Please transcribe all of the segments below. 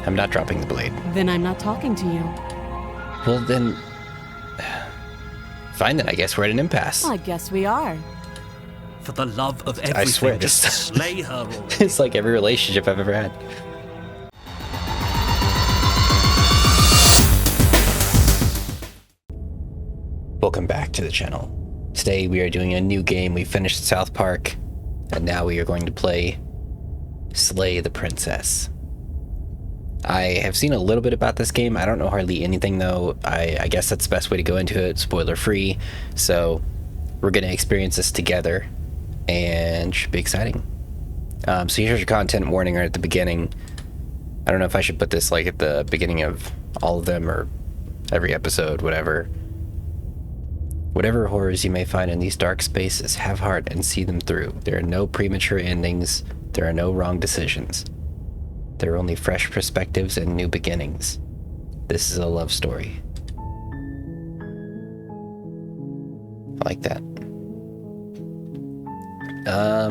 I'm not dropping the blade. Then I'm not talking to you. Well, then... Fine, then I guess we're at an impasse. I guess we are. For the love of everything, I swear, just this... slay her already. It's like every relationship I've ever had. Welcome back to the channel. Today we are doing a new game. We finished South Park, and now we are going to play Slay the Princess. I have seen a little bit about this game. I don't know hardly anything though. I guess that's the best way to go into it, spoiler free. So we're going to experience this together, and should be exciting. So here's your content warning right at the beginning. I don't know if I should put this like at the beginning of all of them or every episode, whatever. Whatever horrors you may find in these dark spaces, have heart and see them through. There are no premature endings. There are no wrong decisions. There are only fresh perspectives and new beginnings. This is a love story. I like that.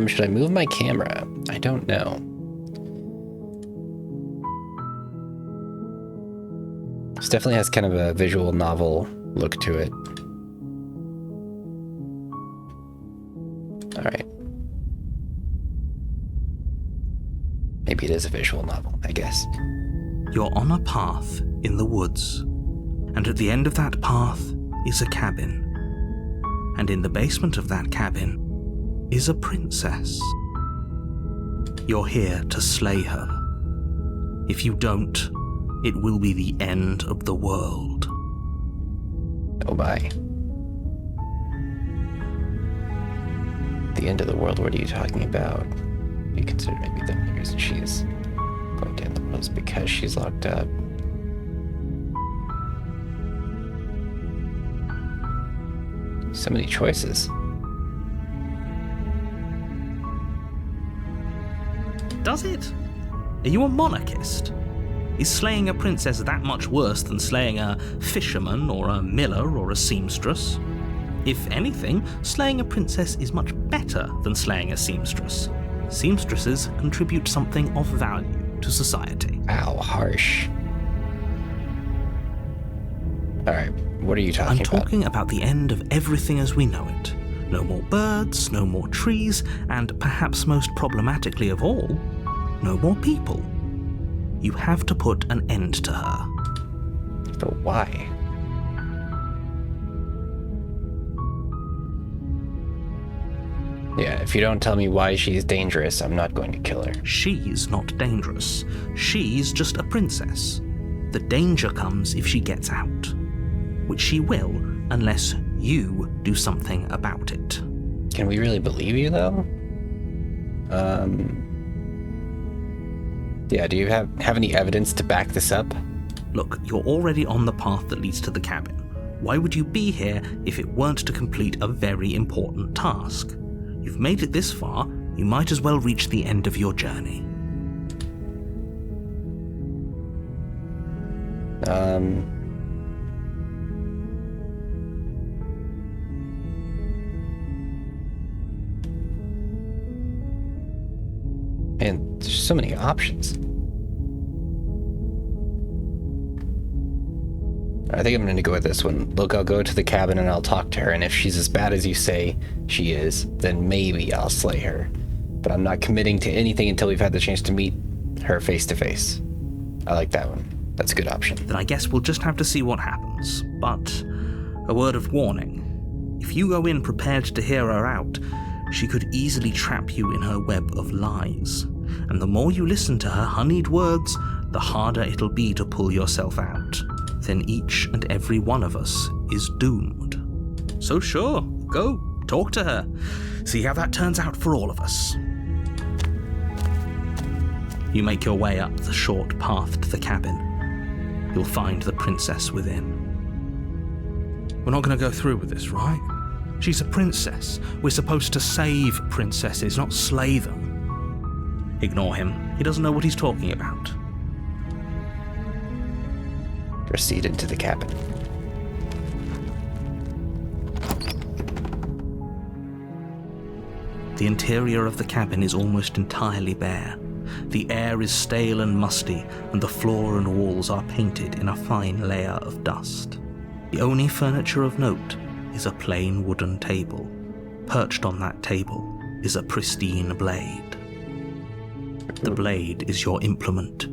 Should I move my camera? I don't know. This definitely has kind of a visual novel look to it. All right. Maybe it is a visual novel, I guess. You're on a path in the woods, and at the end of that path is a cabin. And in the basement of that cabin is a princess. You're here to slay her. If you don't, it will be the end of the world. Oh my. The end of the world, what are you talking about? You consider maybe the only reason she's going to end the world is because she's locked up. So many choices. Does it? Are you a monarchist? Is slaying a princess that much worse than slaying a fisherman or a miller or a seamstress? If anything, slaying a princess is much better than slaying a seamstress. Seamstresses contribute something of value to society. Ow, harsh. Alright, what are you talking about? I'm talking about the end of everything as we know it. No more birds, no more trees, and perhaps most problematically of all, no more people. You have to put an end to her. But why? Yeah, if you don't tell me why she's dangerous, I'm not going to kill her. She's not dangerous. She's just a princess. The danger comes if she gets out, which she will unless you do something about it. Can we really believe you, though? Yeah, do you have any evidence to back this up? Look, you're already on the path that leads to the cabin. Why would you be here if it weren't to complete a very important task? You've made it this far, you might as well reach the end of your journey. Man, there's so many options. I think I'm going to go with this one. Look, I'll go to the cabin and I'll talk to her, and if she's as bad as you say she is, then maybe I'll slay her. But I'm not committing to anything until we've had the chance to meet her face to face. I like that one. That's a good option. Then I guess we'll just have to see what happens. But a word of warning. If you go in prepared to hear her out, she could easily trap you in her web of lies. And the more you listen to her honeyed words, the harder it'll be to pull yourself out. Then each and every one of us is doomed. So sure, go, talk to her. See how that turns out for all of us. You make your way up the short path to the cabin. You'll find the princess within. We're not going to go through with this, right? She's a princess. We're supposed to save princesses, not slay them. Ignore him. He doesn't know what he's talking about. Proceed into the cabin. The interior of the cabin is almost entirely bare. The air is stale and musty, and the floor and walls are painted in a fine layer of dust. The only furniture of note is a plain wooden table. Perched on that table is a pristine blade. The blade is your implement.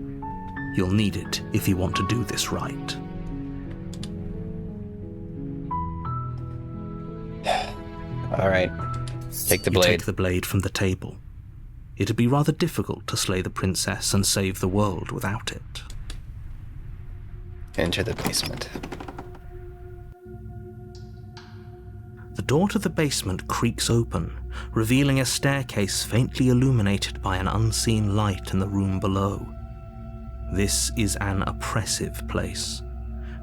You'll need it if you want to do this right. All right. Take the You blade. take the blade from the table. It'd be rather difficult to slay the princess and save the world without it. Enter the basement. The door to the basement creaks open, revealing a staircase faintly illuminated by an unseen light in the room below. This is an oppressive place.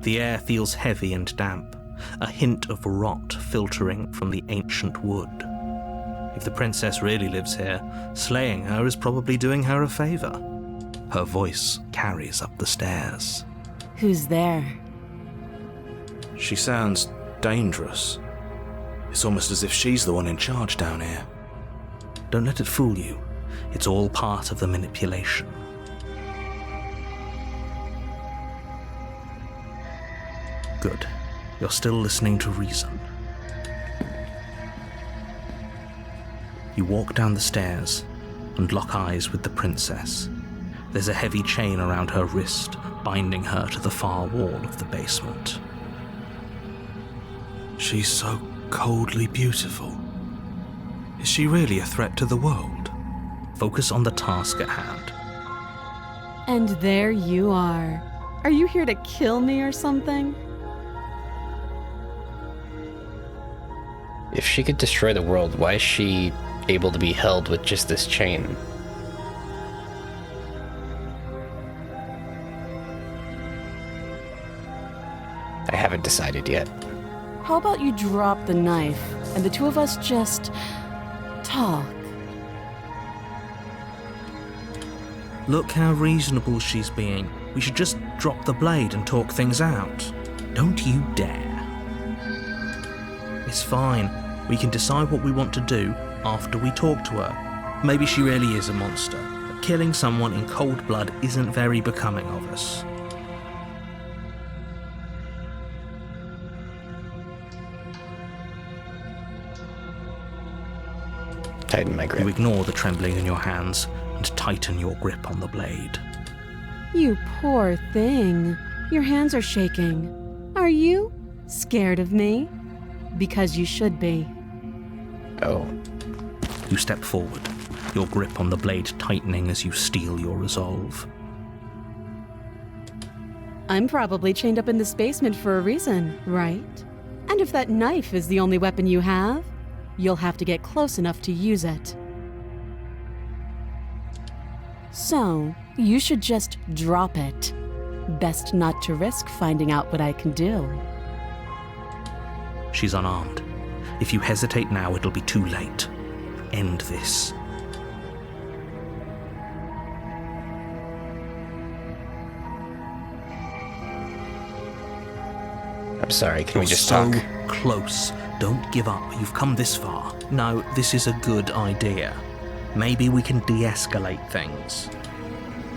The air feels heavy and damp, a hint of rot filtering from the ancient wood. If the princess really lives here, slaying her is probably doing her a favor. Her voice carries up the stairs. Who's there? She sounds dangerous. It's almost as if she's the one in charge down here. Don't let it fool you. It's all part of the manipulation. Good. You're still listening to reason. You walk down the stairs and lock eyes with the princess. There's a heavy chain around her wrist, binding her to the far wall of the basement. She's so coldly beautiful. Is she really a threat to the world? Focus on the task at hand. And there you are. Are you here to kill me or something? If she could destroy the world, why is she able to be held with just this chain? I haven't decided yet. How about you drop the knife and the two of us just talk? Look how reasonable she's being. We should just drop the blade and talk things out. Don't you dare. It's fine. We can decide what we want to do after we talk to her. Maybe she really is a monster, but killing someone in cold blood isn't very becoming of us. Tighten my You grip. ignore the trembling in your hands and tighten your grip on the blade. You poor thing. Your hands are shaking. Are you scared of me? Because you should be. Oh, You step forward, your grip on the blade tightening as you steel your resolve. I'm probably chained up in this basement for a reason, right? And if that knife is the only weapon you have, you'll have to get close enough to use it. So, you should just drop it. Best not to risk finding out what I can do. She's unarmed. If you hesitate now, it'll be too late. End this. I'm sorry. Can we You're just so talk? close. Don't give up. You've come this far. No, this is a good idea. Maybe we can de-escalate things.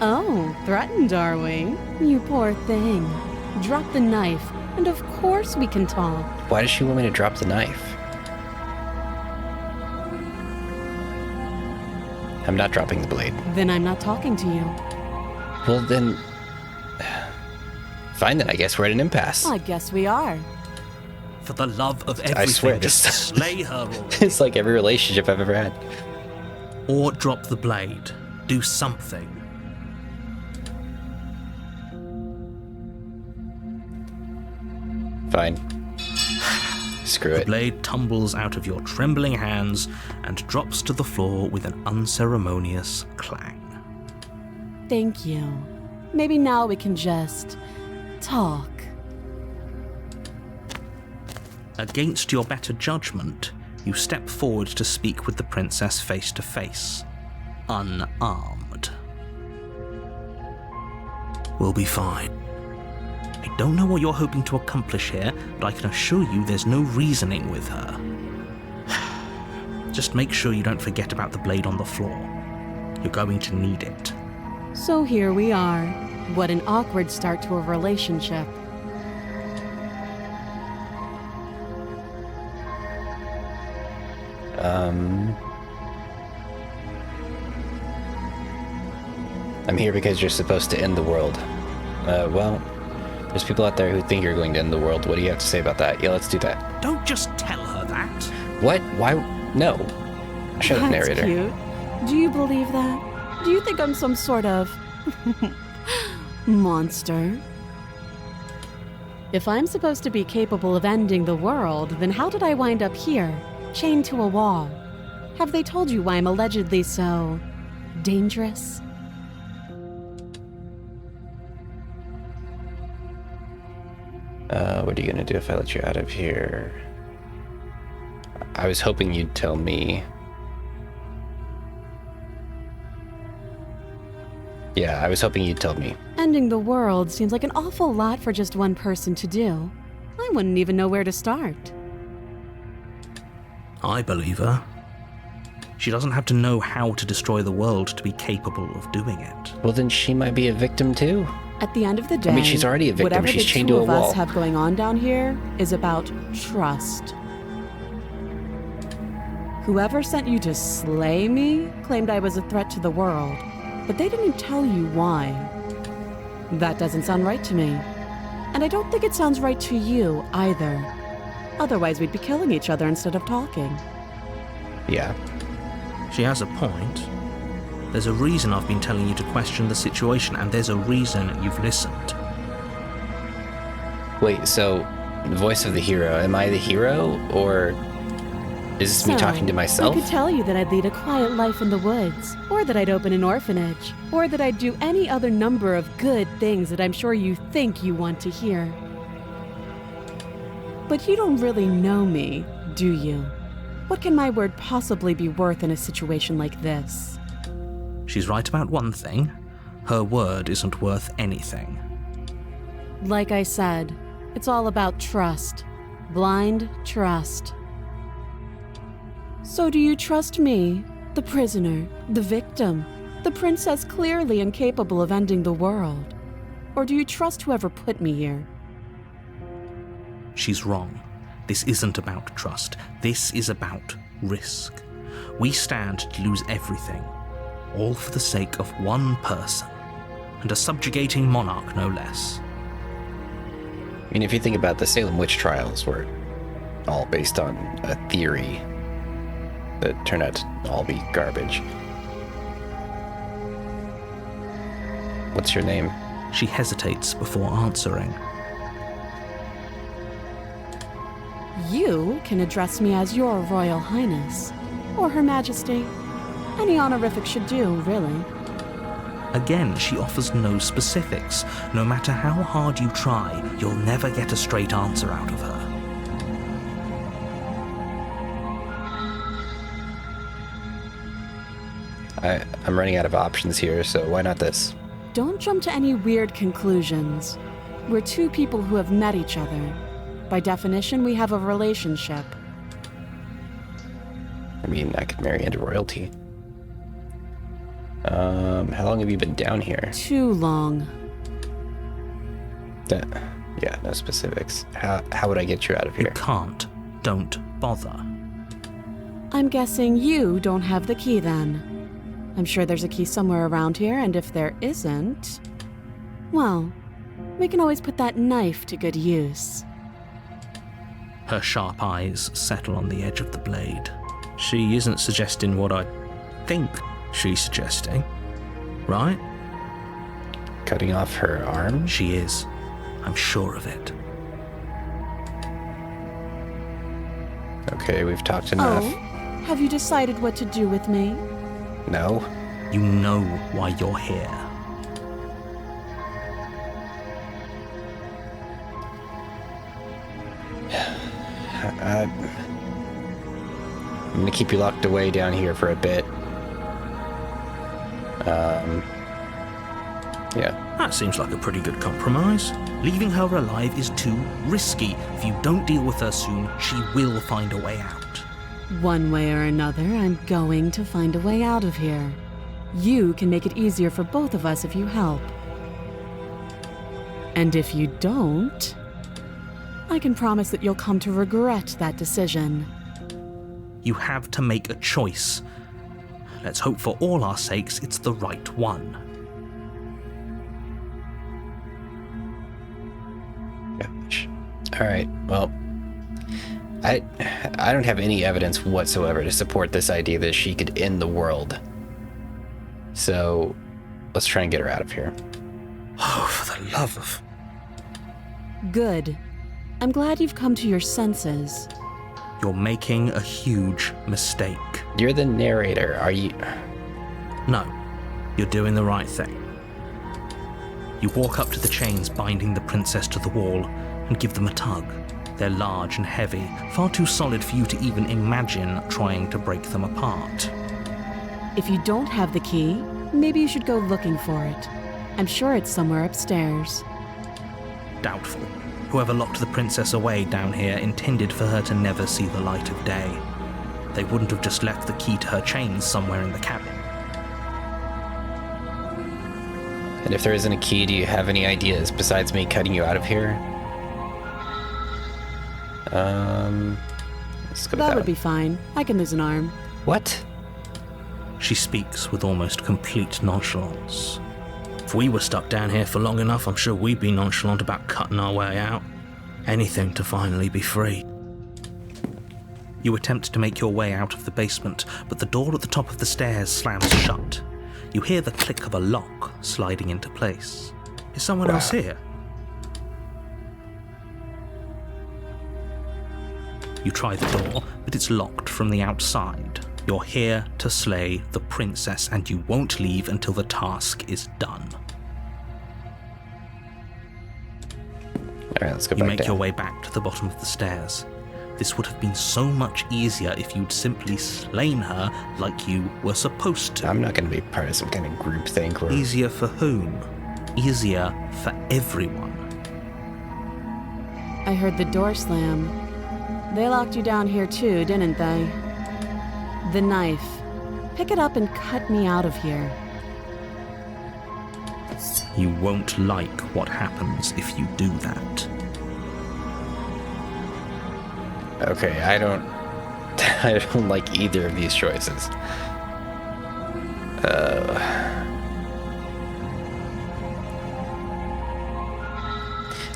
Oh, threatened, are we? You poor thing. Drop the knife, and of course we can talk. Why does she want me to drop the knife? I'm not dropping the blade. Then I'm not talking to you. Well, then... Fine, then I guess we're at an impasse. I guess we are. For the love of everything, I swear, just this- slay her already. It's like every relationship I've ever had. Or drop the blade. Do something. Fine. Screw The it. blade tumbles out of your trembling hands and drops to the floor with an unceremonious clang. Thank you. Maybe now we can just talk. Against your better judgment, you step forward to speak with the princess face to face, unarmed. We'll be fine. I don't know what you're hoping to accomplish here, but I can assure you there's no reasoning with her. Just make sure you don't forget about the blade on the floor. You're going to need it. So here we are. What an awkward start to a relationship. I'm here because you're supposed to end the world. Well, there's people out there who think you're going to end the world. What do you have to say about that? Yeah, let's do that. Don't just tell her that. What? Why? No. Shut up, That's narrator. cute. Do you believe that? Do you think I'm some sort of monster? If I'm supposed to be capable of ending the world, then how did I wind up here, chained to a wall? Have they told you why I'm allegedly so dangerous? What are you gonna do if I let you out of here? I was hoping you'd tell me. Yeah, I was hoping you'd tell me. Ending the world seems like an awful lot for just one person to do. I wouldn't even know where to start. I believe her. She doesn't have to know how to destroy the world to be capable of doing it. Well, then she might be a victim too. At the end of the day, I mean, she's already a victim. Whatever She's the chained two to a of wall. us have going on down here is about trust. Whoever sent you to slay me claimed I was a threat to the world, but they didn't tell you why. That doesn't sound right to me. And I don't think it sounds right to you either. Otherwise, we'd be killing each other instead of talking. Yeah. She has a point. There's a reason I've been telling you to question the situation, and there's a reason you've listened. Wait, so the voice of the hero, am I the hero? Or is this me talking to myself? I could tell you that I'd lead a quiet life in the woods, or that I'd open an orphanage, or that I'd do any other number of good things that I'm sure you think you want to hear. But you don't really know me, do you? What can my word possibly be worth in a situation like this? She's right about one thing. Her word isn't worth anything. Like I said, it's all about trust. Blind trust. So do you trust me, the prisoner, the victim, the princess clearly incapable of ending the world? Or do you trust whoever put me here? She's wrong. This isn't about trust. This is about risk. We stand to lose everything, all for the sake of one person, and a subjugating monarch no less. I mean, if you think about the Salem witch trials were all based on a theory that turned out to all be garbage. What's your name? She hesitates before answering. You can address me as Your Royal Highness, or Her Majesty. Any honorific should do, really. Again, she offers no specifics. No matter how hard you try, you'll never get a straight answer out of her. I'm running out of options here, so why not this? Don't jump to any weird conclusions. We're two people who have met each other. By definition, we have a relationship. I mean, I could marry into royalty. How long have you been down here? Too long. Yeah, no specifics. How would I get you out of You here? can't. Don't bother. I'm guessing you don't have the key then. I'm sure there's a key somewhere around here, and if there isn't, well, we can always put that knife to good use. Her sharp eyes settle on the edge of the blade. She isn't suggesting what I think she's suggesting, right? Cutting off her arm? She is. I'm sure of it. Okay, we've talked enough. Oh, have you decided what to do with me? No? You know why you're here. I'm gonna keep you locked away down here for a bit. Yeah. That seems like a pretty good compromise. Leaving her alive is too risky. If you don't deal with her soon, she will find a way out. One way or another, I'm going to find a way out of here. You can make it easier for both of us if you help. And if you don't, I can promise that you'll come to regret that decision. You have to make a choice. Let's hope for all our sakes it's the right one. Gosh. All right. Well, I don't have any evidence whatsoever to support this idea that she could end the world. So let's try and get her out of here. Oh, for the love of... Good. I'm glad you've come to your senses. You're making a huge mistake. You're the narrator. Are you? No, you're doing the right thing. You walk up to the chains binding the princess to the wall and give them a tug. They're large and heavy, far too solid for you to even imagine trying to break them apart. If you don't have the key, maybe you should go looking for it. I'm sure it's somewhere upstairs. Doubtful. Whoever locked the princess away down here intended for her to never see the light of day. They wouldn't have just left the key to her chains somewhere in the cabin. And if there isn't a key, do you have any ideas besides me cutting you out of here? Let's go with That would be fine. I can lose an arm. What? She speaks with almost complete nonchalance. If we were stuck down here for long enough, I'm sure we'd be nonchalant about cutting our way out. Anything to finally be free. You attempt to make your way out of the basement, but the door at the top of the stairs slams shut. You hear the click of a lock sliding into place. Is someone else here? You try the door, but it's locked from the outside. You're here to slay the princess, and you won't leave until the task is done. All right, let's go You back make down. your way back to the bottom of the stairs. This would have been so much easier if you'd simply slain her like you were supposed to. I'm not going to be part of some kind of group thing where... Easier for whom? Easier for everyone. I heard the door slam. They locked you down here too, didn't they? The knife. Pick it up and cut me out of here. You won't like what happens if you do that. Okay, I don't like either of these choices.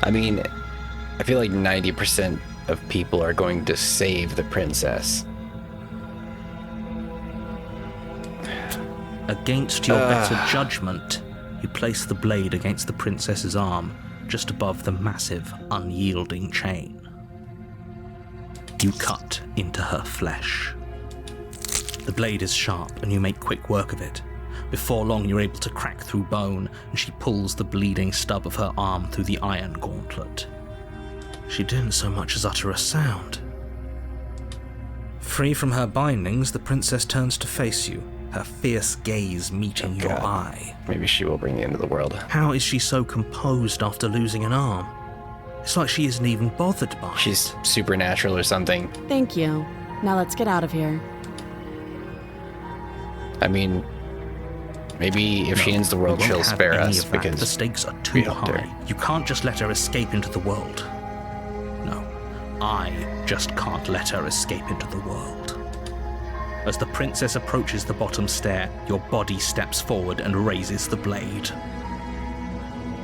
I mean, I feel like 90% of people are going to save the princess. Against your better judgment, you place the blade against the princess's arm, just above the massive, unyielding chain. You cut into her flesh. The blade is sharp, and you make quick work of it. Before long, you're able to crack through bone, and she pulls the bleeding stub of her arm through the iron gauntlet. She didn't so much as utter a sound. Free from her bindings, the princess turns to face you, her fierce gaze meeting your God. eye. Maybe she will bring the end of the world. How is she so composed after losing an arm? It's like she isn't even bothered by She's it. supernatural or something. Thank you. Now let's get out of here. I mean, maybe if she No, ends the you world, won't she'll have spare any us of that. The because stakes are we too helped high. her. You can't just let her escape into the world. No, I just can't let her escape into the world. As the princess approaches the bottom stair, your body steps forward and raises the blade.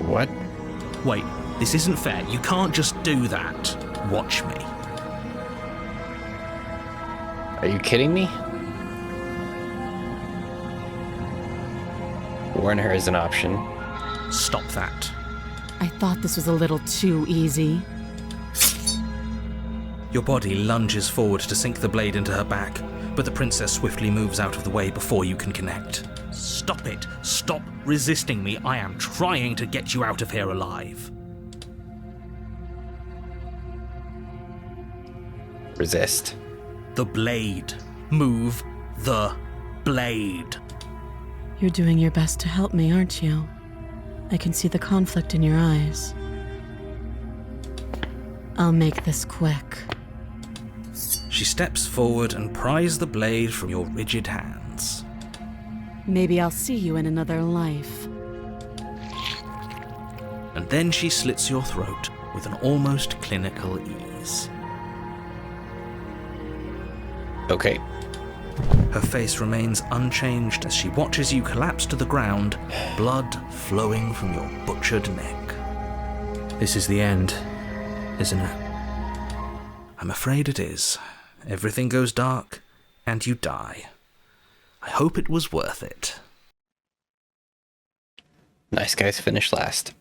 What? Wait, this isn't fair. You can't just do that. Watch me. Are you kidding me? Warn her is an option. Stop that. I thought this was a little too easy. Your body lunges forward to sink the blade into her back, but the princess swiftly moves out of the way before you can connect. Stop it! Stop resisting me! I am trying to get you out of here alive. Resist. The blade. Move the blade. You're doing your best to help me, aren't you? I can see the conflict in your eyes. I'll make this quick. She steps forward and pries the blade from your rigid hands. Maybe I'll see you in another life. And then she slits your throat with an almost clinical ease. Okay. Her face remains unchanged as she watches you collapse to the ground, blood flowing from your butchered neck. This is the end, isn't it? I'm afraid it is. Everything goes dark, and you die. I hope it was worth it. Nice guys finish last.